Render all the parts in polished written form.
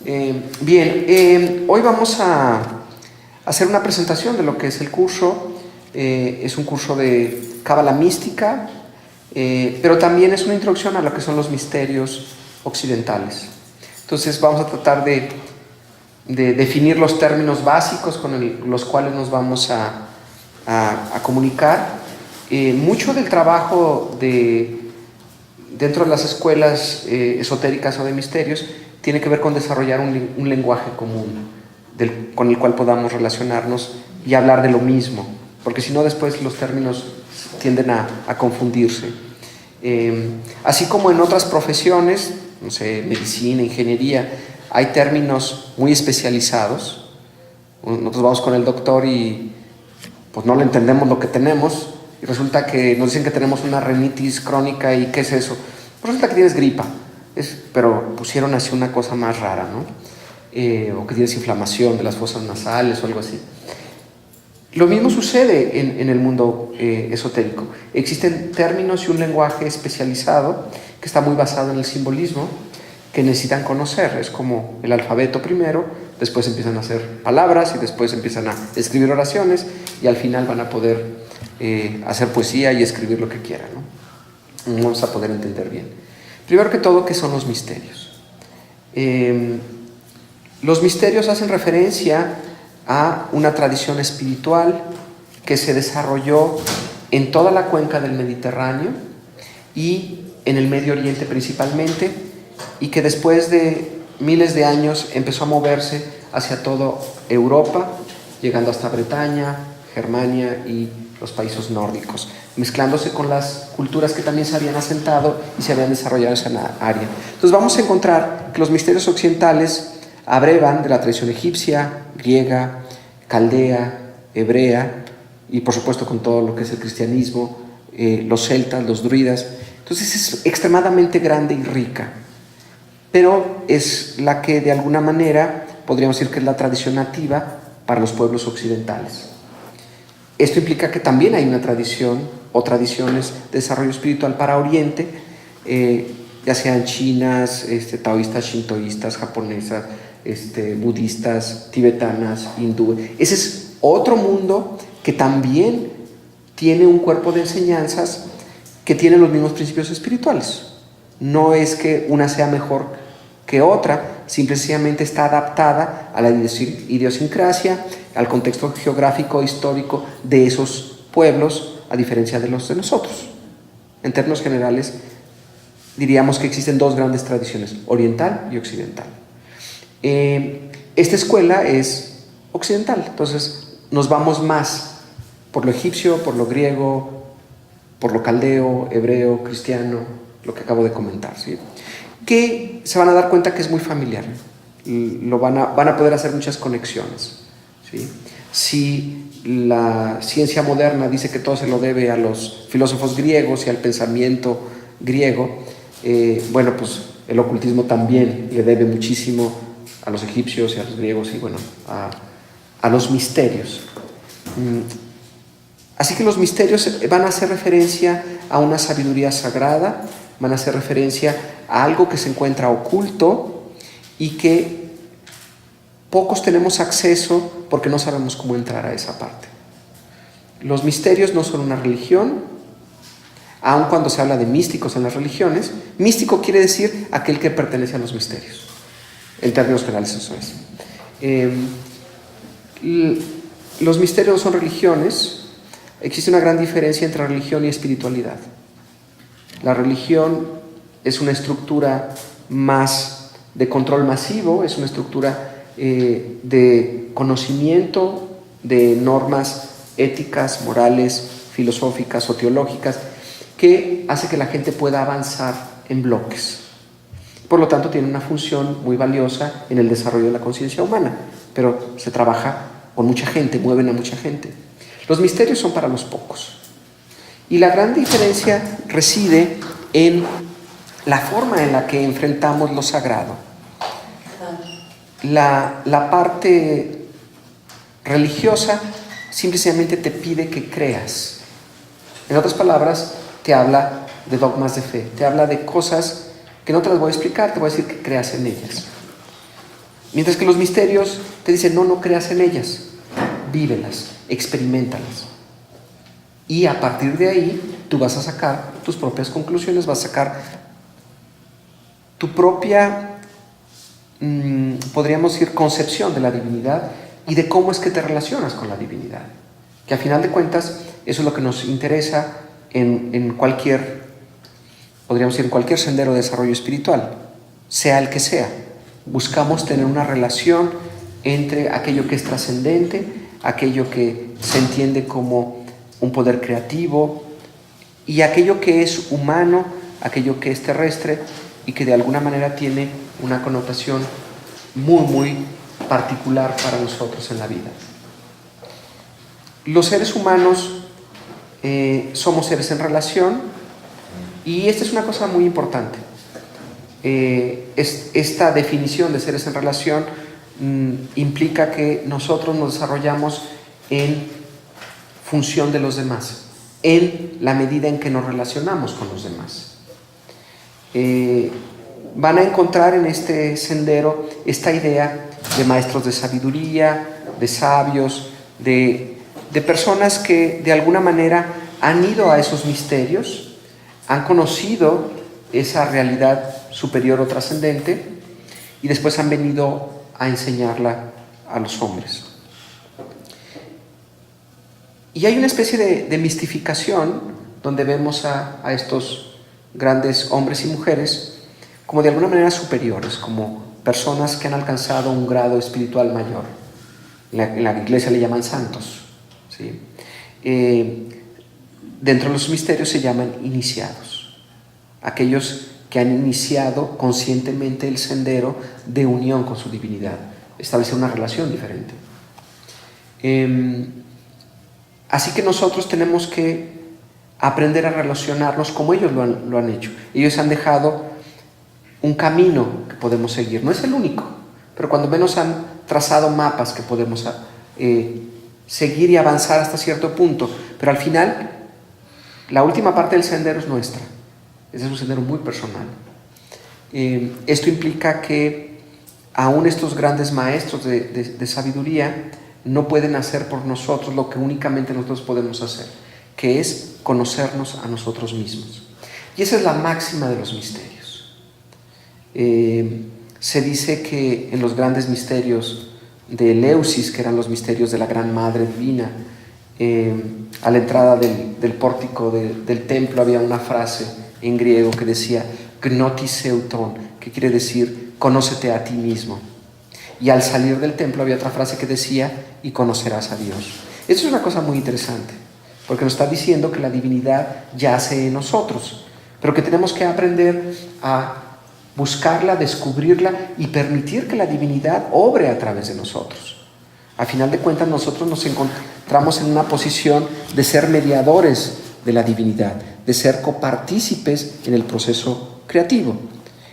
Hoy vamos a hacer una presentación de lo que es el curso. Es un curso de cábala mística, pero también es una introducción a lo que son los misterios occidentales. Entonces vamos a tratar de definir los términos básicos con los cuales nos vamos a comunicar. Mucho del trabajo dentro de las escuelas esotéricas o de misterios tiene que ver con desarrollar un lenguaje común con el cual podamos relacionarnos y hablar de lo mismo, porque si no después los términos tienden a confundirse. Así como en otras profesiones, no sé, medicina, ingeniería, hay términos muy especializados. Nosotros vamos con el doctor y pues no le entendemos lo que tenemos y resulta que nos dicen que tenemos una rinitis crónica. ¿Y qué es eso? Pues resulta que tienes gripa, pero pusieron así una cosa más rara, ¿no? O que tienes inflamación de las fosas nasales o algo así. Lo mismo sucede en el mundo esotérico. Existen términos y un lenguaje especializado que está muy basado en el simbolismo, que necesitan conocer. Es como el alfabeto primero, después empiezan a hacer palabras y después empiezan a escribir oraciones y al final van a poder hacer poesía y escribir lo que quieran, ¿no? Vamos a poder entender bien. Primero que todo, ¿qué son los misterios? Los misterios hacen referencia a una tradición espiritual que se desarrolló en toda la cuenca del Mediterráneo y en el Medio Oriente principalmente, y que después de miles de años empezó a moverse hacia toda Europa, llegando hasta Bretaña, Germania y los países nórdicos, mezclándose con las culturas que también se habían asentado y se habían desarrollado en esa área. Entonces vamos a encontrar que los misterios occidentales abrevan de la tradición egipcia, griega, caldea, hebrea y por supuesto con todo lo que es el cristianismo, los celtas, los druidas. Entonces es extremadamente grande y rica, pero es la que de alguna manera podríamos decir que es la tradición nativa para los pueblos occidentales. Esto implica que también hay una tradición o tradiciones de desarrollo espiritual para Oriente, ya sean chinas, taoístas, shintoístas, japonesas, budistas, tibetanas, hindúes. Ese es otro mundo que también tiene un cuerpo de enseñanzas que tiene los mismos principios espirituales. No es que una sea mejor que otra, simplemente está adaptada a la idiosincrasia, al contexto geográfico e histórico de esos pueblos, a diferencia de los de nosotros. En términos generales, diríamos que existen dos grandes tradiciones, oriental y occidental. Esta escuela es occidental, entonces nos vamos más por lo egipcio, por lo griego, por lo caldeo, hebreo, cristiano, lo que acabo de comentar, ¿sí? Que se van a dar cuenta que es muy familiar. Van a poder hacer muchas conexiones, ¿sí? Si la ciencia moderna dice que todo se lo debe a los filósofos griegos y al pensamiento griego, bueno, pues el ocultismo también le debe muchísimo a los egipcios y a los griegos y bueno, a los misterios. Así que los misterios van a hacer referencia a una sabiduría sagrada, van a hacer referencia a algo que se encuentra oculto y que pocos tenemos acceso porque no sabemos cómo entrar a esa parte. Los misterios no son una religión, aun cuando se habla de místicos en las religiones. Místico quiere decir aquel que pertenece a los misterios. En términos generales eso es. Los misterios son religiones. Existe una gran diferencia entre religión y espiritualidad. La religión es una estructura más de control masivo, es una estructura de conocimiento de normas éticas, morales, filosóficas o teológicas que hace que la gente pueda avanzar en bloques. Por lo tanto, tiene una función muy valiosa en el desarrollo de la conciencia humana, pero se trabaja con mucha gente, mueven a mucha gente. Los misterios son para los pocos. Y la gran diferencia reside en la forma en la que enfrentamos lo sagrado. La parte religiosa simplemente te pide que creas. En otras palabras, te habla de dogmas de fe, te habla de cosas que no te las voy a explicar, te voy a decir que creas en ellas. Mientras que los misterios te dicen, no creas en ellas, vívelas, experimentalas. Y a partir de ahí, tú vas a sacar tus propias conclusiones, vas a sacar tu propia, podríamos decir, concepción de la divinidad y de cómo es que te relacionas con la divinidad. Que a final de cuentas, eso es lo que nos interesa en cualquier, podríamos decir, en cualquier sendero de desarrollo espiritual, sea el que sea. Buscamos tener una relación entre aquello que es trascendente, aquello que se entiende como un poder creativo y aquello que es humano, aquello que es terrestre y que de alguna manera tiene una connotación muy, muy particular para nosotros en la vida. Los seres humanos somos seres en relación y esta es una cosa muy importante. Esta definición de seres en relación implica que nosotros nos desarrollamos en función de los demás, en la medida en que nos relacionamos con los demás. Van a encontrar en este sendero esta idea de maestros de sabiduría, de sabios, de personas que de alguna manera han ido a esos misterios, han conocido esa realidad superior o trascendente y después han venido a enseñarla a los hombres. Y hay una especie de mistificación donde vemos a estos grandes hombres y mujeres como de alguna manera superiores, como personas que han alcanzado un grado espiritual mayor. En la iglesia le llaman santos, ¿sí? Dentro de los misterios se llaman iniciados, aquellos que han iniciado conscientemente el sendero de unión con su divinidad, establecer una relación diferente. Así que nosotros tenemos que aprender a relacionarnos como ellos lo han hecho. Ellos han dejado un camino que podemos seguir. No es el único, pero cuando menos han trazado mapas que podemos seguir y avanzar hasta cierto punto. Pero al final, la última parte del sendero es nuestra. Ese es un sendero muy personal. Esto implica que aún estos grandes maestros de sabiduría no pueden hacer por nosotros lo que únicamente nosotros podemos hacer, que es conocernos a nosotros mismos. Y esa es la máxima de los misterios. Se dice que en los grandes misterios de Eleusis, que eran los misterios de la Gran Madre Divina, a la entrada del pórtico del templo había una frase en griego que decía gnotis euton, que quiere decir conócete a ti mismo. Y al salir del templo había otra frase que decía y conocerás a Dios. Eso es una cosa muy interesante, porque nos está diciendo que la divinidad yace en nosotros, pero que tenemos que aprender a buscarla, descubrirla y permitir que la divinidad obre a través de nosotros. A final de cuentas, nosotros nos encontramos en una posición de ser mediadores de la divinidad, de ser copartícipes en el proceso creativo,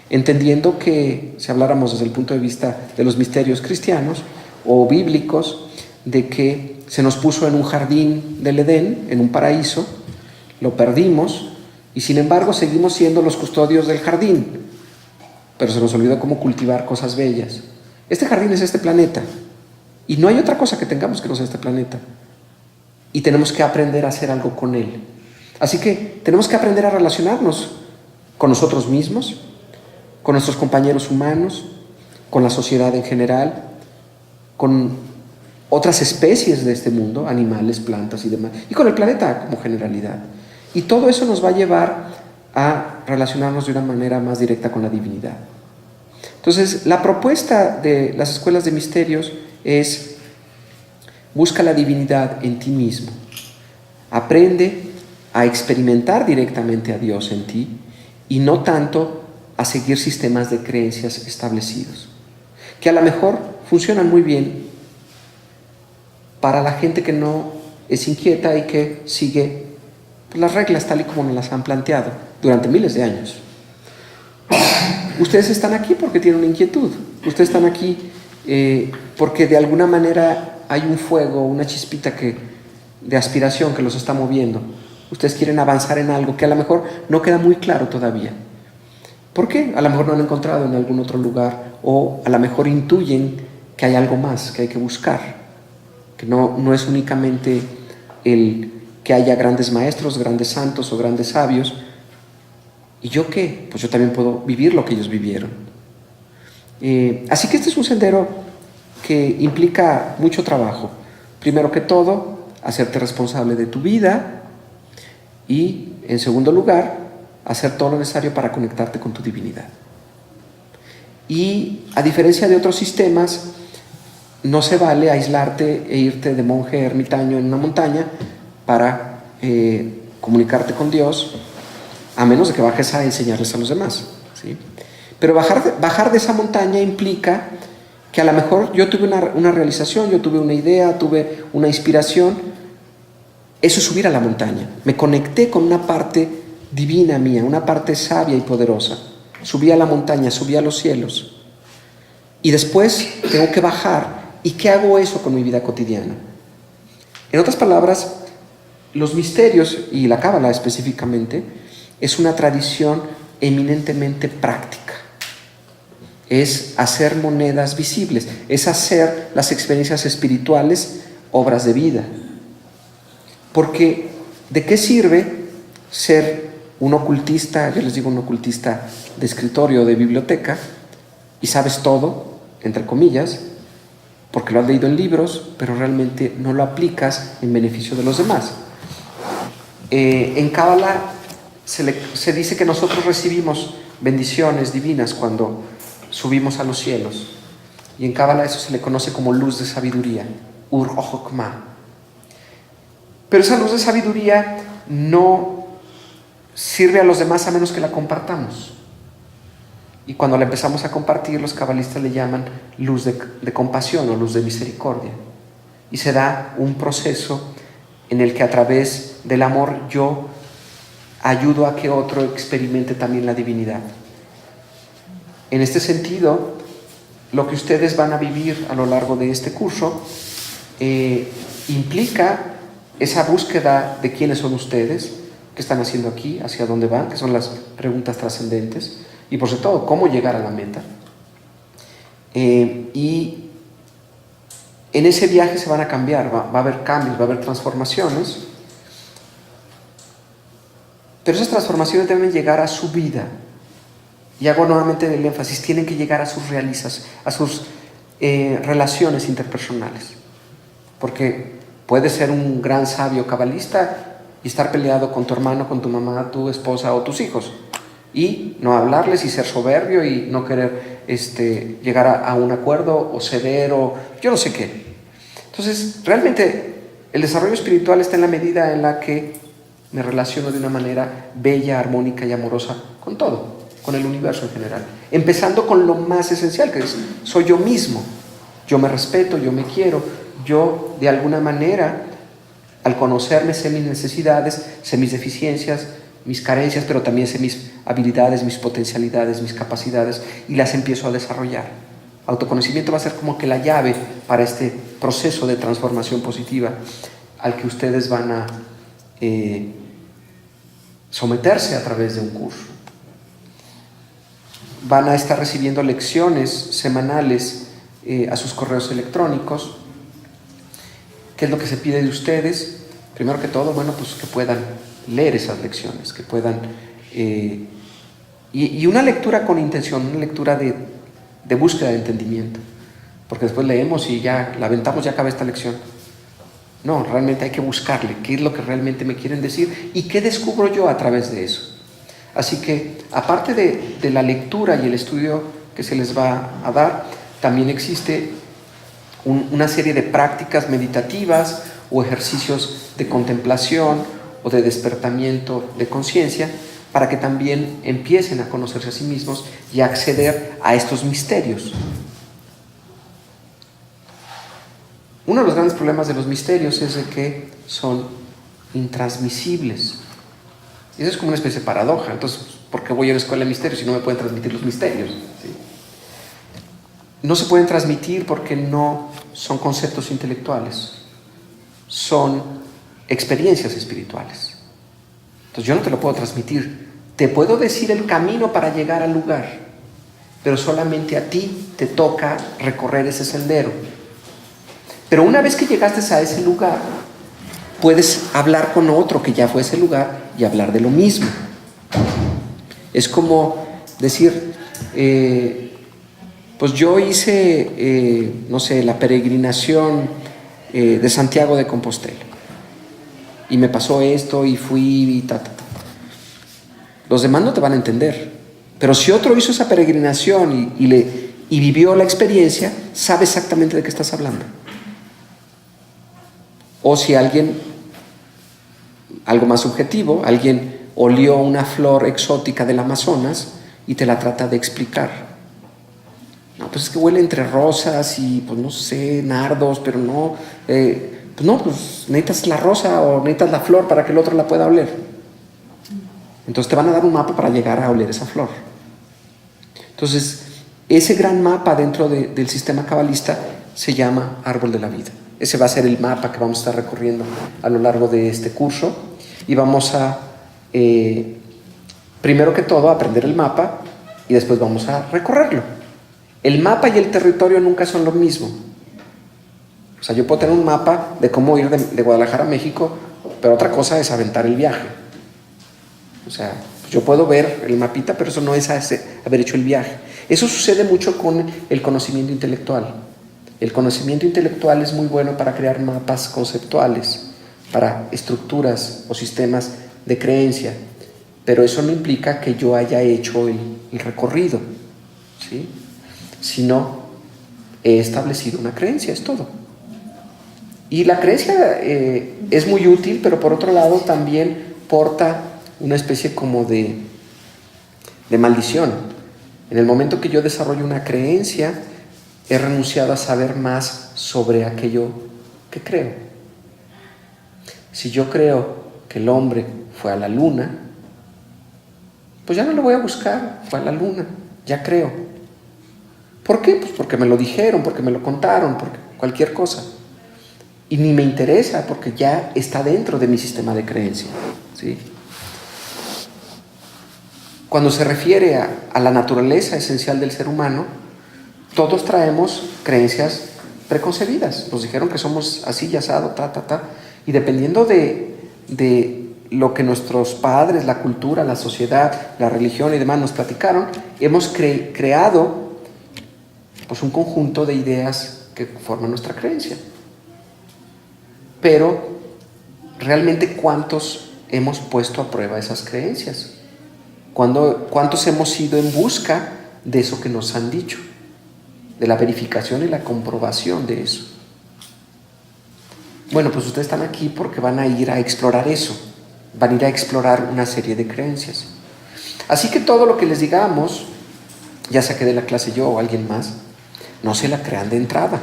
entendiendo que, si habláramos desde el punto de vista de los misterios cristianos o bíblicos, de que se nos puso en un jardín del Edén, en un paraíso, lo perdimos y sin embargo seguimos siendo los custodios del jardín, pero se nos olvidó cómo cultivar cosas bellas. Este jardín es este planeta y no hay otra cosa que tengamos que no sea este planeta y tenemos que aprender a hacer algo con él. Así que tenemos que aprender a relacionarnos con nosotros mismos, con nuestros compañeros humanos, con la sociedad en general, con otras especies de este mundo, animales, plantas y demás, y con el planeta como generalidad. Y todo eso nos va a llevar a relacionarnos de una manera más directa con la divinidad. Entonces, la propuesta de las escuelas de misterios es: busca la divinidad en ti mismo, aprende a experimentar directamente a Dios en ti y no tanto a seguir sistemas de creencias establecidos, que a lo mejor funcionan muy bien para la gente que no es inquieta y que sigue las reglas tal y como nos las han planteado durante miles de años. Ustedes están aquí porque tienen una inquietud, ustedes están aquí porque de alguna manera hay un fuego, una chispita de aspiración que los está moviendo. Ustedes quieren avanzar en algo que a lo mejor no queda muy claro todavía. ¿Por qué? A lo mejor no han encontrado en algún otro lugar, o a lo mejor intuyen que hay algo más que hay que buscar, que no es únicamente el que haya grandes maestros, grandes santos o grandes sabios. ¿Y yo qué? Pues yo también puedo vivir lo que ellos vivieron. Así que este es un sendero que implica mucho trabajo. Primero que todo, hacerte responsable de tu vida, y en segundo lugar, hacer todo lo necesario para conectarte con tu divinidad. Y a diferencia de otros sistemas, no se vale aislarte e irte de monje ermitaño en una montaña para comunicarte con Dios, a menos de que bajes a enseñarles a los demás, ¿sí? Pero bajar de esa montaña implica que a lo mejor yo tuve una realización, yo tuve una idea, tuve una inspiración. Eso es subir a la montaña. Me conecté con una parte divina mía, una parte sabia y poderosa. Subí a la montaña, subí a los cielos. Y después tengo que bajar. ¿Y qué hago eso con mi vida cotidiana? En otras palabras, los misterios, y la Cábala específicamente, es una tradición eminentemente práctica. Es hacer monedas visibles, es hacer las experiencias espirituales obras de vida. Porque ¿de qué sirve ser un ocultista, yo les digo un ocultista de escritorio o de biblioteca, y sabes todo, entre comillas, porque lo has leído en libros, pero realmente no lo aplicas en beneficio de los demás? En Cábala se dice que nosotros recibimos bendiciones divinas cuando subimos a los cielos, y en Cábala eso se le conoce como luz de sabiduría, Ur Ojokma. Pero esa luz de sabiduría no sirve a los demás a menos que la compartamos. Y cuando la empezamos a compartir, los cabalistas le llaman luz de compasión o luz de misericordia. Y se da un proceso en el que a través del amor yo ayudo a que otro experimente también la divinidad. En este sentido, lo que ustedes van a vivir a lo largo de este curso implica esa búsqueda de quiénes son ustedes, qué están haciendo aquí, hacia dónde van, que son las preguntas trascendentes, y por sobre todo, cómo llegar a la meta. Y en ese viaje se van a cambiar, va a haber cambios, va a haber transformaciones, pero esas transformaciones deben llegar a su vida. Y hago nuevamente el énfasis, tienen que llegar a sus a sus relaciones interpersonales. Porque puedes ser un gran sabio cabalista y estar peleado con tu hermano, con tu mamá, tu esposa o tus hijos, y no hablarles y ser soberbio y no querer llegar a un acuerdo o ceder o yo no sé qué. Entonces, realmente el desarrollo espiritual está en la medida en la que me relaciono de una manera bella, armónica y amorosa con todo, con el universo en general. Empezando con lo más esencial, que es, soy yo mismo. Yo me respeto, yo me quiero, yo de alguna manera, al conocerme, sé mis necesidades, sé mis deficiencias, mis carencias, pero también sé mis habilidades, mis potencialidades, mis capacidades, y las empiezo a desarrollar. Autoconocimiento va a ser como que la llave para este proceso de transformación positiva al que ustedes van a someterse a través de un curso. Van a estar recibiendo lecciones semanales a sus correos electrónicos. ¿Qué es lo que se pide de ustedes? Primero que todo, bueno, pues que puedan leer esas lecciones, que puedan... y una lectura con intención, una lectura de búsqueda de entendimiento. Porque después leemos y ya la aventamos, ya acaba esta lección. No, realmente hay que buscarle qué es lo que realmente me quieren decir y qué descubro yo a través de eso. Así que, aparte de la lectura y el estudio que se les va a dar, también existe una serie de prácticas meditativas o ejercicios de contemplación o de despertamiento de conciencia para que también empiecen a conocerse a sí mismos y a acceder a estos misterios. Uno de los grandes problemas de los misterios es de que son intransmisibles. Y eso es como una especie de paradoja. Entonces, ¿por qué voy a la escuela de misterios si no me pueden transmitir los misterios? ¿Sí? No se pueden transmitir porque no son conceptos intelectuales, son experiencias espirituales. Entonces yo no te lo puedo transmitir Te puedo decir el camino para llegar al lugar, pero solamente a ti te toca recorrer ese sendero. Pero una vez que llegaste a ese lugar, puedes hablar con otro que ya fue a ese lugar y hablar de lo mismo. Es como decir, pues yo hice, no sé, la peregrinación de Santiago de Compostela. Y me pasó esto y fui y ta. Los demás no te van a entender. Pero si otro hizo esa peregrinación y vivió la experiencia, sabe exactamente de qué estás hablando. O si alguien, algo más subjetivo, alguien olió una flor exótica del Amazonas y te la trata de explicar. No, pues es que huele entre rosas y, pues no sé, nardos, pero no, pues necesitas la rosa o necesitas la flor para que el otro la pueda oler. Entonces te van a dar un mapa para llegar a oler esa flor. Entonces, ese gran mapa dentro del sistema cabalista se llama árbol de la vida. Ese va a ser el mapa que vamos a estar recorriendo a lo largo de este curso. Y vamos a, primero que todo, aprender el mapa y después vamos a recorrerlo. El mapa y el territorio nunca son lo mismo. O sea, yo puedo tener un mapa de cómo ir de Guadalajara a México, pero otra cosa es aventar el viaje. O sea, yo puedo ver el mapita, pero eso no es haber hecho el viaje. Eso sucede mucho con el conocimiento intelectual. El conocimiento intelectual es muy bueno para crear mapas conceptuales, para estructuras o sistemas de creencia, pero eso no implica que yo haya hecho el recorrido, ¿sí? Sino he establecido una creencia, es todo. Y la creencia es muy útil, pero por otro lado también porta una especie como de maldición. En el momento que yo desarrollo una creencia, he renunciado a saber más sobre aquello que creo. Si yo creo que el hombre fue a la luna, pues ya no lo voy a buscar, fue a la luna, ya creo. ¿Por qué? Pues porque me lo dijeron, porque me lo contaron, porque cualquier cosa. Y ni me interesa porque ya está dentro de mi sistema de creencia, ¿sí? Cuando se refiere a la naturaleza esencial del ser humano, todos traemos creencias preconcebidas. Nos dijeron que somos así y asado, y dependiendo de lo que nuestros padres, la cultura, la sociedad, la religión y demás nos platicaron, hemos creado pues un conjunto de ideas que forman nuestra creencia. Pero realmente, ¿cuántos hemos puesto a prueba esas creencias? ¿Cuántos hemos ido en busca de eso que nos han dicho? De la verificación y la comprobación de eso. Bueno, pues ustedes están aquí porque van a ir a explorar eso. Van a ir a explorar una serie de creencias. Así que todo lo que les digamos, ya sea que dé la clase yo o alguien más, no se la crean de entrada.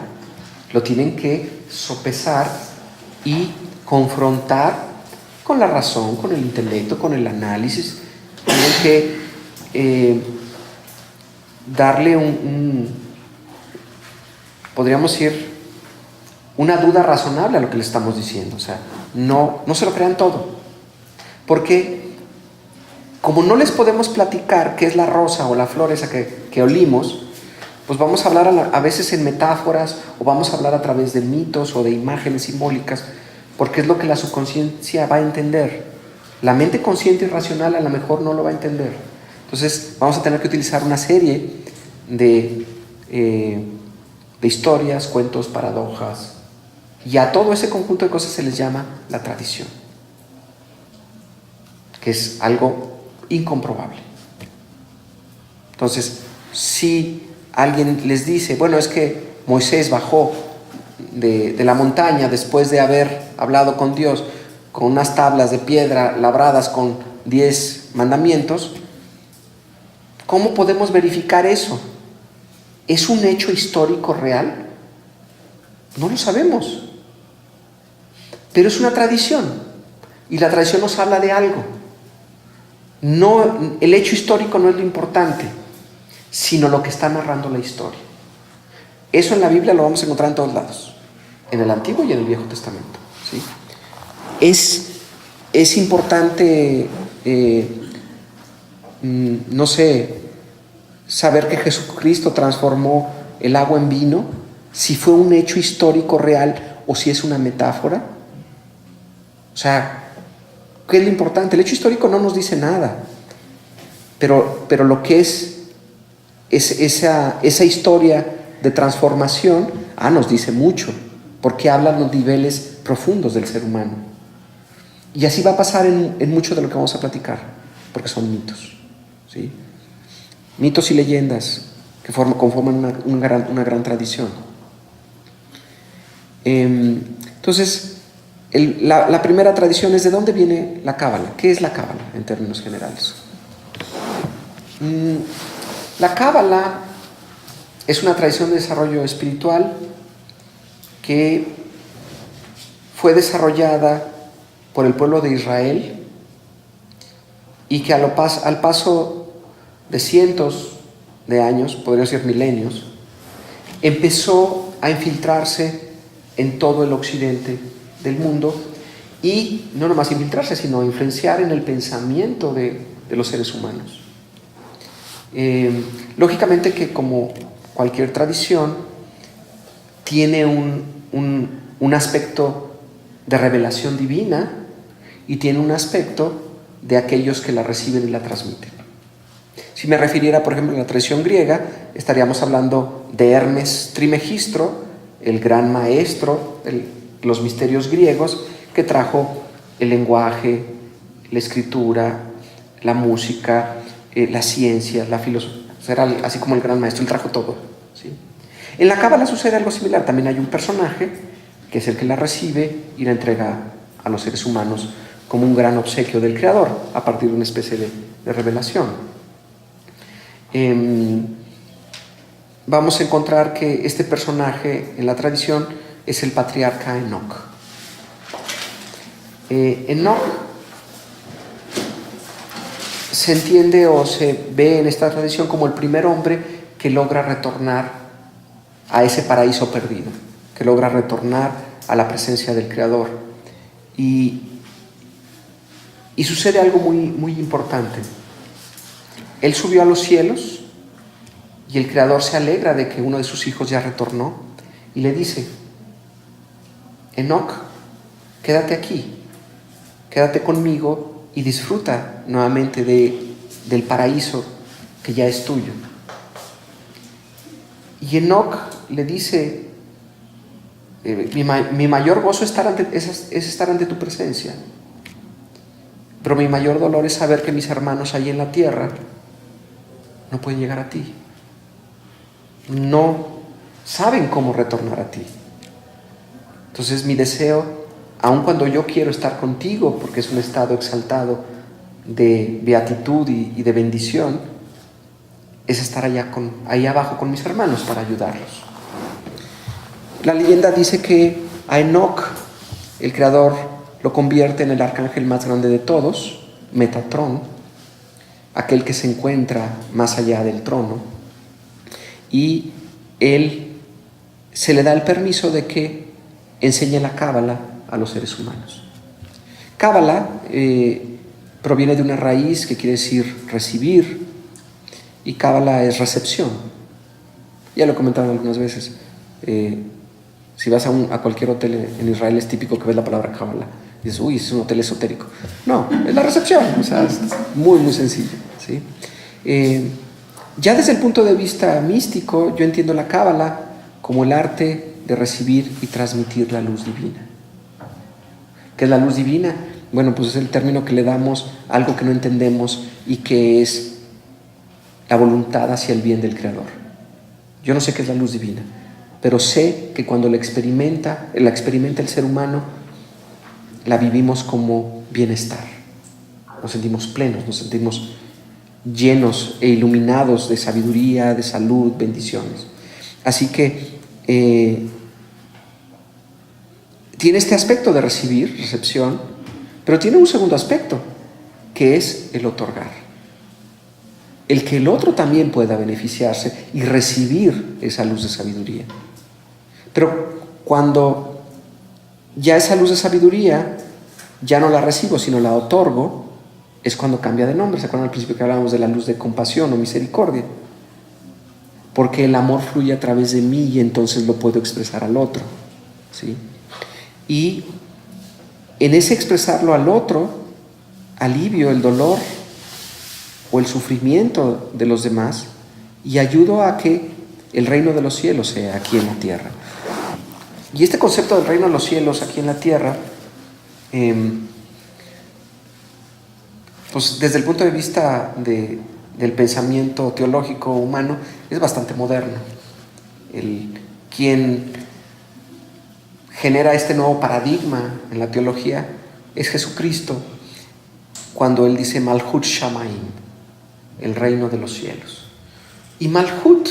Lo tienen que sopesar y confrontar con la razón, con el intelecto, con el análisis. Tienen que darle podríamos decir, una duda razonable a lo que le estamos diciendo. O sea, no se lo crean todo. Porque como no les podemos platicar qué es la rosa o la flor esa que olimos, pues vamos a hablar a veces en metáforas o vamos a hablar a través de mitos o de imágenes simbólicas, porque es lo que la subconsciencia va a entender. La mente consciente y racional a lo mejor no lo va a entender. Entonces vamos a tener que utilizar una serie de historias, cuentos, paradojas, y a todo ese conjunto de cosas se les llama la tradición, que es algo incomprobable. Entonces, si alguien les dice, bueno, es que Moisés bajó de la montaña después de haber hablado con Dios con unas tablas de piedra labradas con 10 mandamientos, ¿cómo podemos verificar eso? ¿Es un hecho histórico real? No lo sabemos. Pero es una tradición. Y la tradición nos habla de algo. No, el hecho histórico no es lo importante, sino lo que está narrando la historia. Eso en la Biblia lo vamos a encontrar en todos lados. En el Antiguo y en el Viejo Testamento, ¿sí? Es importante no sé, saber que Jesucristo transformó el agua en vino, si fue un hecho histórico real o si es una metáfora. O sea, ¿qué es lo importante? El hecho histórico no nos dice nada, pero lo que es esa historia de transformación, nos dice mucho, porque habla de los niveles profundos del ser humano. Y así va a pasar en mucho de lo que vamos a platicar, porque son mitos, ¿sí? Mitos y leyendas que conforman una gran tradición. Entonces, la primera tradición es de dónde viene la Cábala. ¿Qué es la Cábala en términos generales? La Cábala es una tradición de desarrollo espiritual que fue desarrollada por el pueblo de Israel y que al paso de cientos de años, podríamos decir milenios, empezó a infiltrarse en todo el occidente del mundo y no nomás infiltrarse, sino influenciar en el pensamiento de los seres humanos. Lógicamente que como cualquier tradición tiene un aspecto de revelación divina y tiene un aspecto de aquellos que la reciben y la transmiten. Si me refiriera, por ejemplo, a la tradición griega, estaríamos hablando de Hermes Trismegistro, el gran maestro de los misterios griegos, que trajo el lenguaje, la escritura, la música, la ciencia, la filosofía. Era así como el gran maestro, él trajo todo, ¿sí? En la Cábala sucede algo similar. También hay un personaje que es el que la recibe y la entrega a los seres humanos como un gran obsequio del Creador, a partir de una especie de revelación. Vamos a encontrar que este personaje en la tradición es el patriarca Enoc. Enoc se entiende o se ve en esta tradición como el primer hombre que logra retornar a ese paraíso perdido, que logra retornar a la presencia del Creador. Y sucede algo muy, muy importante. Él subió a los cielos y el Creador se alegra de que uno de sus hijos ya retornó y le dice: Enoc, quédate aquí, quédate conmigo y disfruta nuevamente del paraíso que ya es tuyo. Y Enoc le dice: mi mayor gozo es estar ante tu presencia, pero mi mayor dolor es saber que mis hermanos allí en la tierra no pueden llegar a ti, no saben cómo retornar a ti. Entonces mi deseo, aun cuando yo quiero estar contigo, porque es un estado exaltado de beatitud y de bendición, es estar ahí abajo con mis hermanos para ayudarlos. La leyenda dice que a Enoc el Creador lo convierte en el arcángel más grande de todos, Metatrón, aquel que se encuentra más allá del trono, y él se le da el permiso de que enseñe la Cábala a los seres humanos. Cábala proviene de una raíz que quiere decir recibir, y Cábala es recepción. Ya lo he comentado algunas veces. Si vas a cualquier hotel en Israel, es típico que ves la palabra Cábala. Dices, uy, es un hotel esotérico. No, es la recepción. O sea, es muy, muy sencillo, ¿sí? Ya desde el punto de vista místico, yo entiendo la Cábala como el arte de recibir y transmitir la luz divina. ¿Qué es la luz divina? Bueno, pues es el término que le damos a algo que no entendemos y que es la voluntad hacia el bien del Creador. Yo no sé qué es la luz divina, pero sé que cuando la experimenta el ser humano, la vivimos como bienestar. Nos sentimos plenos, nos sentimos llenos e iluminados de sabiduría, de salud, bendiciones. Así que tiene este aspecto de recibir, recepción, pero tiene un segundo aspecto, que es el otorgar. El que el otro también pueda beneficiarse y recibir esa luz de sabiduría. Pero cuando ya esa luz de sabiduría ya no la recibo, sino la otorgo, es cuando cambia de nombre. ¿Se acuerdan al principio que hablábamos de la luz de compasión o misericordia? Porque el amor fluye a través de mí y entonces lo puedo expresar al otro, ¿sí? Y en ese expresarlo al otro, alivio el dolor o el sufrimiento de los demás y ayudo a que el reino de los cielos sea aquí en la tierra. Y este concepto del reino de los cielos aquí en la tierra, pues desde el punto de vista del pensamiento teológico humano, es bastante moderno. Quien genera este nuevo paradigma en la teología es Jesucristo, cuando Él dice Malhut Shamaim, el reino de los cielos. Y Malhut,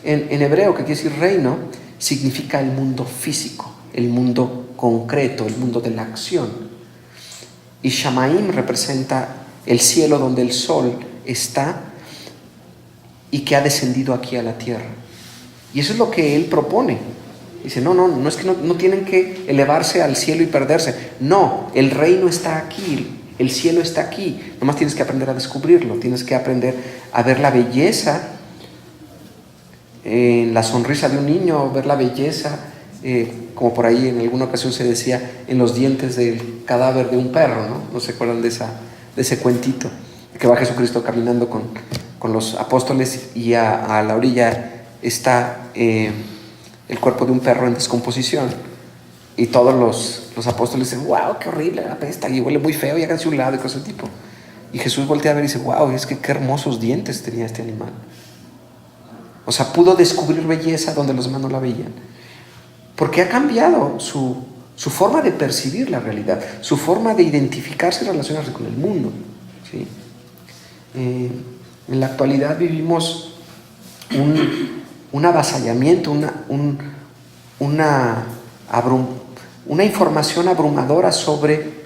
en hebreo, que quiere decir reino, significa el mundo físico, el mundo concreto, el mundo de la acción. Y Shamaim representa el cielo donde el sol está y que ha descendido aquí a la tierra. Y eso es lo que Él propone. Dice, no es que no tienen que elevarse al cielo y perderse. No, el reino está aquí, el cielo está aquí. Nomás tienes que aprender a descubrirlo, tienes que aprender a ver la belleza en la sonrisa de un niño, ver la belleza, como por ahí en alguna ocasión se decía, en los dientes del cadáver de un perro, ¿no? ¿No se acuerdan de ese cuentito? Que va Jesucristo caminando con los apóstoles y a la orilla está el cuerpo de un perro en descomposición. Y todos los apóstoles dicen, wow, qué horrible, apesta y huele muy feo y háganse un lado y cosas del tipo. Y Jesús voltea a ver y dice, wow, es que qué hermosos dientes tenía este animal. O sea, pudo descubrir belleza donde los demás no la veían. Porque ha cambiado su forma de percibir la realidad, su forma de identificarse y relacionarse con el mundo, ¿sí? En la actualidad vivimos un avasallamiento, una información abrumadora sobre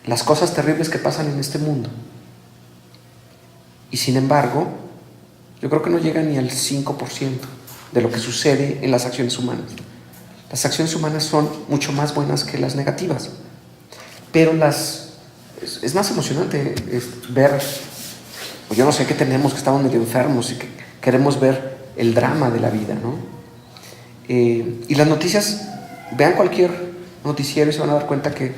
las cosas terribles que pasan en este mundo. Y sin embargo, yo creo que no llega ni al 5% de lo que sucede en las acciones humanas. Las acciones humanas son mucho más buenas que las negativas, pero es más emocionante ver, o yo no sé qué tenemos, que estamos medio enfermos y que queremos ver el drama de la vida, ¿no? Y las noticias, vean cualquier noticiero y se van a dar cuenta que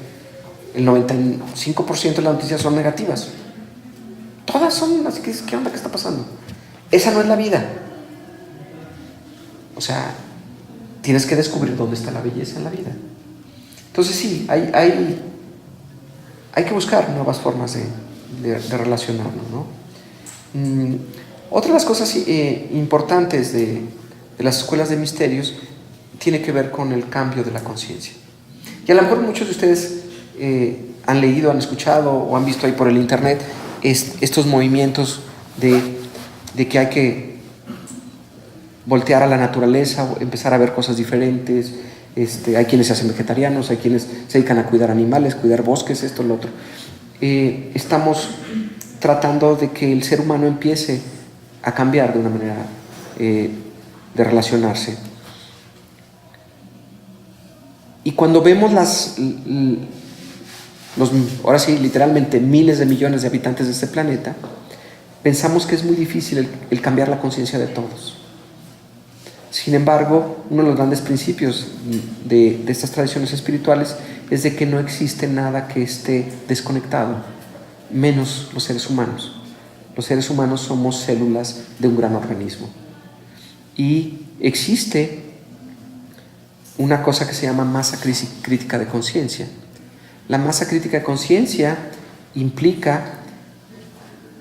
el 95% de las noticias son negativas. Todas son así que, ¿qué onda? ¿Qué está pasando? Esa no es la vida. O sea, tienes que descubrir dónde está la belleza en la vida. Entonces sí, hay que buscar nuevas formas de relacionarnos, ¿no? Otra de las cosas importantes de las escuelas de misterios tiene que ver con el cambio de la conciencia. Y a lo mejor muchos de ustedes han leído, han escuchado o han visto ahí por el internet estos movimientos de que hay que voltear a la naturaleza, empezar a ver cosas diferentes. Hay quienes se hacen vegetarianos, hay quienes se dedican a cuidar animales, cuidar bosques, esto, lo otro. Estamos tratando de que el ser humano empiece a cambiar de una manera de relacionarse. Y cuando vemos ahora sí, literalmente miles de millones de habitantes de este planeta, pensamos que es muy difícil el cambiar la conciencia de todos. Sin embargo, uno de los grandes principios de estas tradiciones espirituales es de que no existe nada que esté desconectado, menos los seres humanos. Los seres humanos somos células de un gran organismo. Y existe una cosa que se llama masa crítica de conciencia. La masa crítica de conciencia implica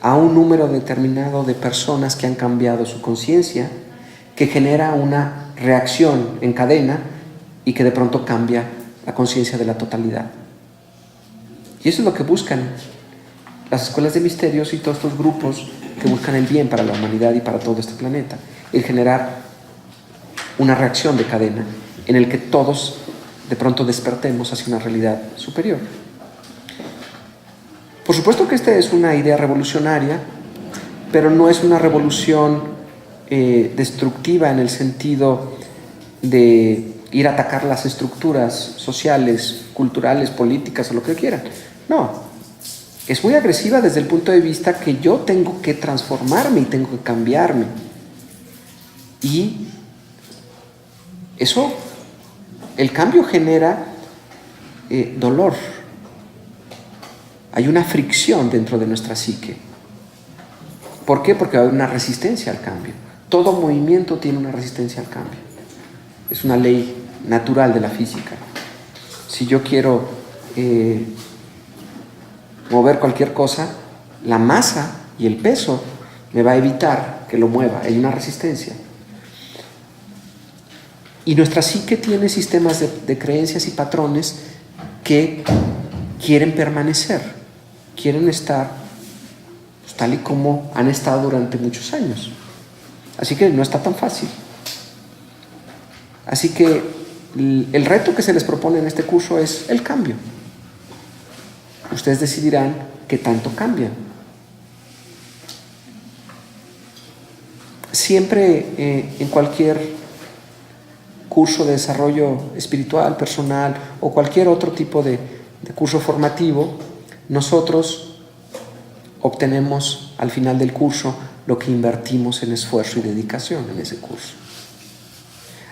a un número determinado de personas que han cambiado su conciencia, que genera una reacción en cadena y que de pronto cambia la conciencia de la totalidad. Y eso es lo que buscan las escuelas de misterios y todos estos grupos que buscan el bien para la humanidad y para todo este planeta, el generar una reacción de cadena en el que todos de pronto despertemos hacia una realidad superior. Por supuesto que esta es una idea revolucionaria, pero no es una revolución destructiva en el sentido de ir a atacar las estructuras sociales, culturales, políticas o lo que quieran. No. es muy agresiva desde el punto de vista que yo tengo que transformarme y tengo que cambiarme. Y eso, el cambio genera dolor. Hay una fricción dentro de nuestra psique. ¿Por qué? Porque hay una resistencia al cambio. Todo movimiento tiene una resistencia al cambio. Es una ley natural de la física. Si yo quiero mover cualquier cosa, la masa y el peso me va a evitar que lo mueva. Hay una resistencia. Y nuestra psique tiene sistemas de creencias y patrones que quieren permanecer, quieren estar pues, tal y como han estado durante muchos años. Así que no está tan fácil. Así que el reto que se les propone en este curso es el cambio. Ustedes decidirán qué tanto cambian. Siempre en cualquier curso de desarrollo espiritual, personal o cualquier otro tipo de curso formativo, nosotros obtenemos al final del curso lo que invertimos en esfuerzo y dedicación en ese curso.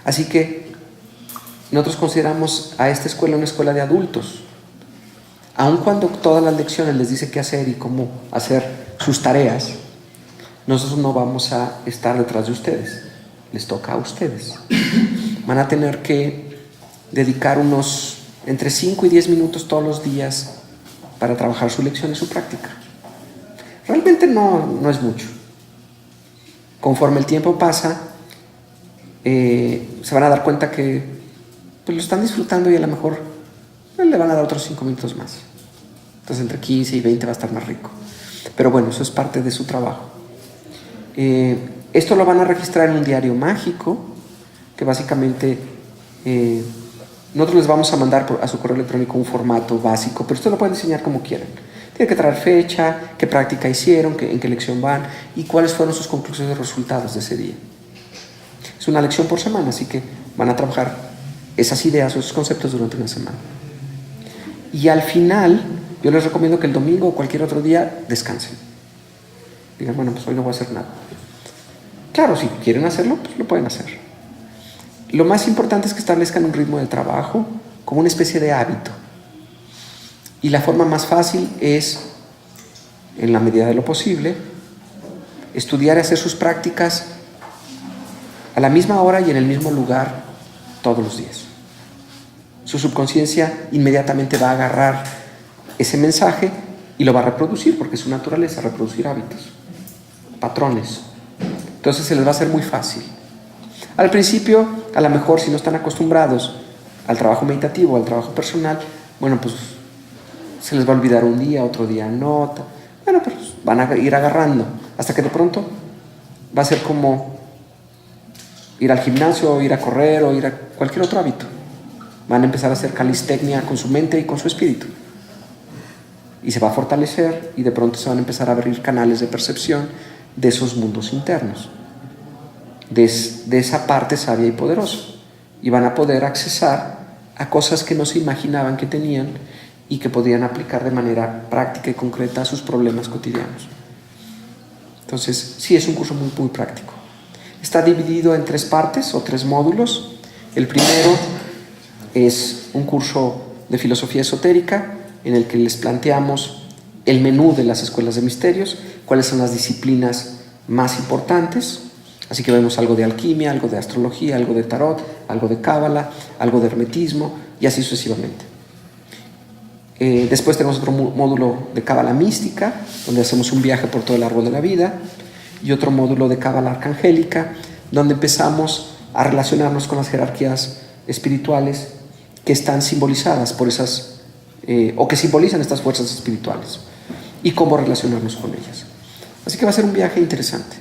Así que nosotros consideramos a esta escuela una escuela de adultos. Aun cuando todas las lecciones les dice qué hacer y cómo hacer sus tareas, nosotros no vamos a estar detrás de ustedes. Les toca a ustedes. Van a tener que dedicar unos entre 5 y 10 minutos todos los días para trabajar su lección y su práctica. Realmente no es mucho. Conforme el tiempo pasa, se van a dar cuenta que pues, lo están disfrutando y a lo mejor le van a dar otros 5 minutos más. Entonces entre 15 y 20 va a estar más rico. Pero bueno, eso es parte de su trabajo. Esto lo van a registrar en un diario mágico, que básicamente nosotros les vamos a mandar a su correo electrónico un formato básico, pero ustedes lo pueden diseñar como quieran. Tienen que traer fecha, qué práctica hicieron, en qué lección van y cuáles fueron sus conclusiones y resultados de ese día. Es una lección por semana, así que van a trabajar esas ideas o esos conceptos durante una semana. Y al final, yo les recomiendo que el domingo o cualquier otro día descansen. Digan, bueno, pues hoy no voy a hacer nada. Claro, si quieren hacerlo, pues lo pueden hacer. Lo más importante es que establezcan un ritmo de trabajo como una especie de hábito. Y la forma más fácil es, en la medida de lo posible, estudiar y hacer sus prácticas a la misma hora y en el mismo lugar todos los días. Su subconsciencia inmediatamente va a agarrar ese mensaje y lo va a reproducir, porque es su naturaleza reproducir hábitos, patrones. Entonces se les va a hacer muy fácil. Al principio, a lo mejor si no están acostumbrados al trabajo meditativo, al trabajo personal, bueno, pues se les va a olvidar un día, otro día no. Bueno, pero van a ir agarrando hasta que de pronto va a ser como ir al gimnasio, ir a correr o ir a cualquier otro hábito. Van a empezar a hacer calistecnia con su mente y con su espíritu. Y se va a fortalecer y de pronto se van a empezar a abrir canales de percepción de esos mundos internos, de esa parte sabia y poderosa. Y van a poder accesar a cosas que no se imaginaban que tenían y que podían aplicar de manera práctica y concreta a sus problemas cotidianos. Entonces, sí, es un curso muy, muy práctico. Está dividido en 3 partes o 3 módulos. El primero es un curso de filosofía esotérica en el que les planteamos el menú de las escuelas de misterios, cuáles son las disciplinas más importantes. Así que vemos algo de alquimia, algo de astrología, algo de tarot, algo de cábala, algo de hermetismo y así sucesivamente. Después tenemos otro módulo de cábala mística, donde hacemos un viaje por todo el árbol de la vida, y otro módulo de cábala arcangélica, donde empezamos a relacionarnos con las jerarquías espirituales que están simbolizadas por esas, o que simbolizan estas fuerzas espirituales, y cómo relacionarnos con ellas. Así que va a ser un viaje interesante.